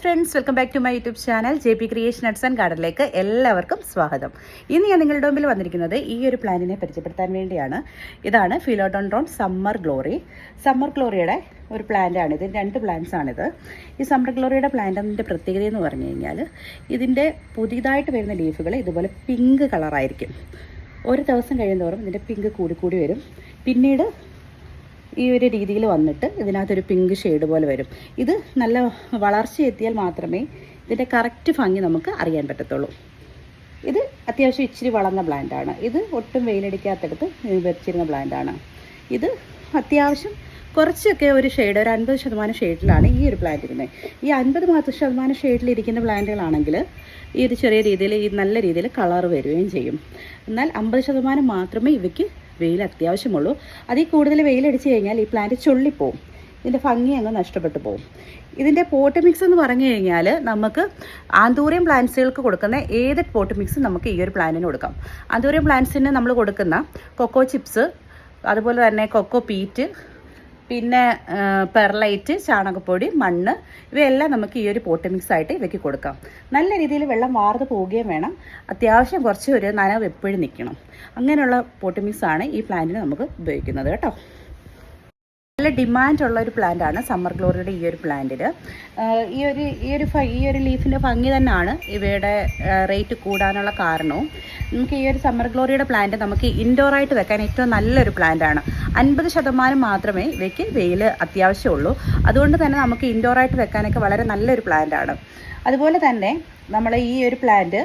Friends, welcome back to my YouTube channel JP creation nuts and ഗാർഡനിലേക്ക് എല്ലാവർക്കും സ്വാഗതം. ഇന്ന് ഞാൻ നിങ്ങളുടെ മുമ്പിൽ വന്നിരിക്കുന്നത് ഈ ഒരു പ്ലാന്റിനെ പരിചയപ്പെടുത്താൻ വേണ്ടിയാണ്. ഇതാണ് ഫിലോഡോൺഡ്രോൺ സമ്മർ ഗ്ലോറി. സമ്മർ ഗ്ലോറിയുടെ ഒരു പ്ലാന്റാണ് ഇത്. 2 പ്ലാന്റ്സ് ആണിത്. ഈ സമ്മർ ഗ്ലോറിയുടെ പ്ലാന്റിൻ്റെ പ്രത്യേകത എന്ന് പറഞ്ഞു കഴിഞ്ഞാൽ ഇതിൻ്റെ പുതിയതായിട്ട് വരുന്ന ലീഫുകൾ ഇതുപോലെ പിങ്ക് കളറായിരിക്കും. ഒരു ദിവസം കഴിയുന്തോറും ഇതിൻ്റെ പിങ്ക് കൂടി വരും. പിന്നീട് ഈ ഒരു രീതിയിൽ വന്നിട്ട് ഇതിനകത്തൊരു പിങ്ക് ഷെയ്ഡ് പോലെ വരും. ഇത് നല്ല വളർച്ച എത്തിയാൽ മാത്രമേ ഇതിൻ്റെ കറക്റ്റ് ഭംഗി നമുക്ക് അറിയാൻ പറ്റത്തുള്ളൂ. ഇത് അത്യാവശ്യം ഇച്ചിരി വളർന്ന പ്ലാന്റാണ്. ഇത് ഒട്ടും വെയിലടിക്കാത്തടുത്ത് വെച്ചിരുന്ന പ്ലാന്റാണ്. ഇത് അത്യാവശ്യം കുറച്ചൊക്കെ ഒരു ഷെയ്ഡ്, ഒരു 50% ഷെയ്ഡിലാണ് ഈ ഒരു പ്ലാന്റ് ഇരുന്നത്. ഈ 50% ഷെയ്ഡിലിരിക്കുന്ന പ്ലാന്റുകളാണെങ്കിൽ ഈ ഒരു ചെറിയ രീതിയിൽ ഈ നല്ല രീതിയിൽ കളർ വരികയും ചെയ്യും. എന്നാൽ 50% മാത്രമേ ഇവയ്ക്ക് വെയിൽ അത്യാവശ്യമുള്ളൂ. അതിൽ കൂടുതൽ വെയിലടിച്ച് കഴിഞ്ഞാൽ ഈ പ്ലാന്റ് ചൊള്ളിപ്പോവും, ഇതിൻ്റെ ഭംഗി അങ്ങ് നഷ്ടപ്പെട്ടു പോകും. ഇതിൻ്റെ പോട്ട് മിക്സ് എന്ന് പറഞ്ഞു കഴിഞ്ഞാൽ നമുക്ക് ആന്തൂറിയം പ്ലാന്റ്സുകൾക്ക് കൊടുക്കുന്ന ഏത് പോട്ട് മിക്സും നമുക്ക് ഈ ഒരു പ്ലാന്റിന് കൊടുക്കാം. ആന്തൂറിയം പ്ലാന്റ്സിന് നമ്മൾ കൊടുക്കുന്ന കൊക്കോ ചിപ്സ്, അതുപോലെ തന്നെ കൊക്കോ പീറ്റ്, പിന്നെ പെർലൈറ്റ്, ചാണകപ്പൊടി, മണ്ണ്, ഇവയെല്ലാം നമുക്ക് ഈ ഒരു പോട്ട് മിക്സ് ആയിട്ട് ഇവയ്ക്ക് കൊടുക്കാം. നല്ല രീതിയിൽ വെള്ളം വാർന്ന് പോവുകയും വേണം. അത്യാവശ്യം കുറച്ച് ഒരു നനവ് എപ്പോഴും നിൽക്കണം. അങ്ങനെയുള്ള പോട്ട് മിക്സാണ് ഈ പ്ലാന്റിന് നമുക്ക് ഉപയോഗിക്കുന്നത് കേട്ടോ. നല്ല ഡിമാൻഡുള്ള ഒരു പ്ലാന്റാണ് സമ്മർ ഗ്ലോറിയുടെ ഈ ഒരു പ്ലാന്റിന്. ഈ ഒരു ലീഫിൻ്റെ ഭംഗി തന്നെയാണ് ഇവയുടെ റേറ്റ് കൂടാനുള്ള കാരണവും. നമുക്ക് ഈ ഒരു സമ്മർ ഗ്ലോറിയുടെ പ്ലാന്റ് നമുക്ക് ഇൻഡോറായിട്ട് വെക്കാൻ ഏറ്റവും നല്ലൊരു പ്ലാന്റാണ്. 50% മാത്രമേ ഇവയ്ക്ക് വെയിൽ അത്യാവശ്യമുള്ളൂ. അതുകൊണ്ട് തന്നെ നമുക്ക് ഇൻഡോറായിട്ട് വെക്കാനൊക്കെ വളരെ നല്ലൊരു പ്ലാന്റാണ്. അതുപോലെ തന്നെ നമ്മൾ ഈ ഒരു പ്ലാന്റ്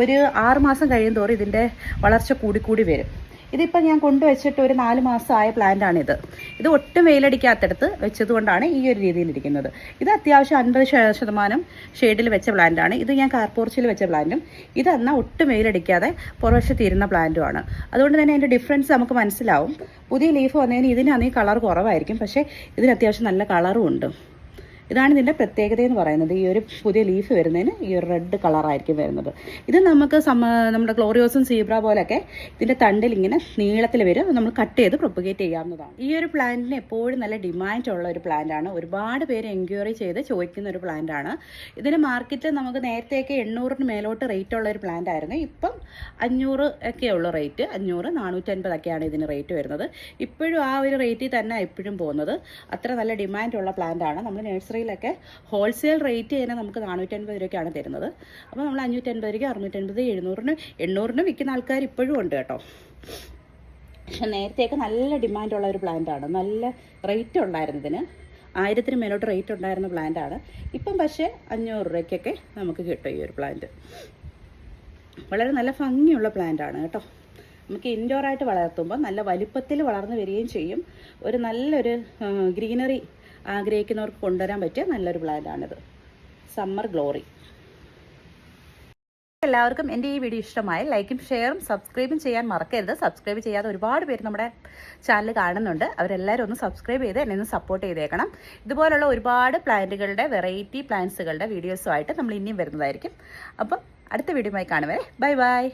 ഒരു 6 മാസം കഴിയുന്തോറും ഇതിൻ്റെ വളർച്ച കൂടി വരും. ഇതിപ്പോൾ ഞാൻ കൊണ്ടുവച്ചിട്ട് ഒരു 4 മാസമായ പ്ലാന്റാണിത്. ഇത് ഒട്ടും വെയിലടിക്കാത്തടുത്ത് വെച്ചതുകൊണ്ടാണ് ഈ ഒരു രീതിയിലിരിക്കുന്നത്. ഇത് അത്യാവശ്യം 50% ഷെയ്ഡിൽ വെച്ച പ്ലാന്റാണ്. ഇത് ഞാൻ കാർപോർച്ചിൽ വെച്ച പ്ലാന്റും ഇതെന്നാൽ ഒട്ടും വെയിലടിക്കാതെ പുറവശത്ത് ഇരുന്ന പ്ലാന്റുമാണ്. അതുകൊണ്ട് തന്നെ അതിൻ്റെ ഡിഫറൻസ് നമുക്ക് മനസ്സിലാവും. പുതിയ ലീഫ് വന്നതിന് ഇതിനാണെങ്കിൽ കളർ കുറവായിരിക്കും, പക്ഷേ ഇതിന് അത്യാവശ്യം നല്ല കളറും ഉണ്ട്. ഇതാണ് ഇതിൻ്റെ പ്രത്യേകത എന്ന് പറയുന്നത്. ഈ ഒരു പുതിയ ലീഫ് വരുന്നതിന് ഈ ഒരു റെഡ് കളറായിരിക്കും വരുന്നത്. ഇത് നമുക്ക് നമ്മുടെ ഗ്ലോറിയോസും സീബ്ര പോലെയൊക്കെ ഇതിൻ്റെ തണ്ടിൽ ഇങ്ങനെ നീളത്തിൽ വരും. നമ്മൾ കട്ട് ചെയ്ത് പ്രൊപ്പഗേറ്റ് ചെയ്യാവുന്നതാണ്. ഈ ഒരു പ്ലാന്റിന് എപ്പോഴും നല്ല ഡിമാൻഡുള്ള ഒരു പ്ലാന്റാണ്. ഒരുപാട് പേര് എൻക്വയറി ചെയ്ത് ചോദിക്കുന്ന ഒരു പ്ലാന്റാണ്. ഇതിന് മാർക്കറ്റിൽ നമുക്ക് നേരത്തെയൊക്കെ 800-ന് മേലോട്ട് റേറ്റ് ഉള്ള ഒരു പ്ലാന്റ് ആയിരുന്നു. ഇപ്പം 500 ഒക്കെ ഉള്ള റേറ്റ്. 500, 450 ഇതിന് റേറ്റ് വരുന്നത്. ഇപ്പോഴും ആ ഒരു റേറ്റിൽ തന്നെ ഇപ്പോഴും പോകുന്നത്. അത്ര നല്ല ഡിമാൻഡുള്ള പ്ലാന്റാണ്. നമ്മൾ നഴ്സറിയിലൊക്കെ ഹോൾസെയിൽ റേറ്റ് തന്നെ നമുക്ക് 450 രൂപയ്ക്കാണ് തരുന്നത്. അപ്പോൾ നമ്മൾ 550 രൂപയ്ക്ക്, 650, 700-ന് 800-ന് വിൽക്കുന്ന ആൾക്കാർ ഇപ്പോഴും ഉണ്ട് കേട്ടോ. പക്ഷെ നേരത്തെയൊക്കെ നല്ല ഡിമാൻഡുള്ള ഒരു പ്ലാന്റാണ്. നല്ല റേറ്റ് ഉണ്ടായിരുന്നതിന് 1000-ന് മേലോട്ട് റേറ്റ് ഉണ്ടായിരുന്ന പ്ലാന്റാണ്. ഇപ്പം പക്ഷേ 500 രൂപയ്ക്കൊക്കെ നമുക്ക് കിട്ടും ഈ ഒരു പ്ലാന്റ്. വളരെ നല്ല ഭംഗിയുള്ള പ്ലാന്റാണ് കേട്ടോ. നമുക്ക് ഇൻഡോറായിട്ട് വളർത്തുമ്പോൾ നല്ല വലിപ്പത്തിൽ വളർന്നു വരികയും ചെയ്യും. ഒരു നല്ലൊരു ഗ്രീനറി ആഗ്രഹിക്കുന്നവർക്ക് കൊണ്ടുവരാൻ പറ്റിയ നല്ലൊരു പ്ലാന്റാണിത്, സമ്മർ ഗ്ലോറി. എല്ലാവർക്കും എൻ്റെ ഈ വീഡിയോ ഇഷ്ടമായി ലൈക്കും ഷെയറും സബ്സ്ക്രൈബും ചെയ്യാൻ മറക്കരുത്. സബ്സ്ക്രൈബ് ചെയ്യാതെ ഒരുപാട് പേര് നമ്മുടെ ചാനൽ കാണുന്നുണ്ട്. അവരെല്ലാവരും ഒന്ന് സബ്സ്ക്രൈബ് ചെയ്ത് എന്നെ ഒന്ന് സപ്പോർട്ട് ചെയ്തേക്കണം. ഇതുപോലുള്ള ഒരുപാട് പ്ലാന്റുകളുടെ വെറൈറ്റി പ്ലാന്റ്സുകളുടെ വീഡിയോസുമായിട്ട് നമ്മൾ ഇനിയും വരുന്നതായിരിക്കും. അപ്പം അടുത്ത വീഡിയോയുമായി കാണുവരെ ബൈ ബൈ.